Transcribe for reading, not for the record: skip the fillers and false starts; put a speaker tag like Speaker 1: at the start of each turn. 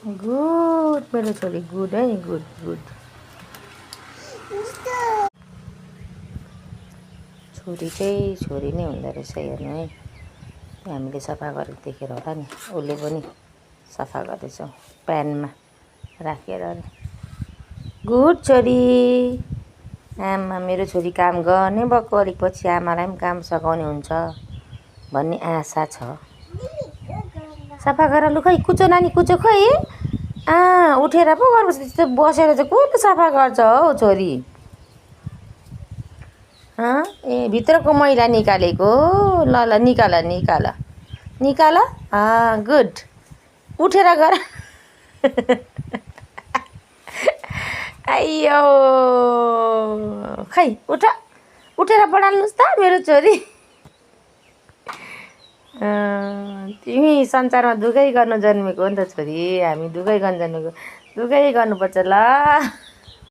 Speaker 1: good मेरो छोरी good है गुड गुड छोरी चाहिँ छोरी नै हुँदो रहेछ हेर्नु है हामीले सफा गरेको देखेर होला नि उसले पनि सफा गर्दैछौँ प्यानमा राखेर गुड छोरी आमा मेरो छोरी काम गर्ने भएको अलिक पछि आमालाई पनि काम सघाउने हुन्छ भन्ने आशा छ सफा गर लु खै कुचो नानी कुचो खै उठेर पो गर्नुपर्छ त्यस्तो बसेर चाहिँ कसले सफा गर्छ हौ छोरी ए भित्रको मैला निकालेको ल ल निकाल निकाल निकाल गुड उठेर गर आइयो खै उठेर पढाल्नुहोस् त मेरो छोरी तिमी संसारमा दुःखै गर्नु जन्मेको हो नि त छोरी हामी दुःखै गर्नु जन्मेको दुःखै गर्नुपर्छ ल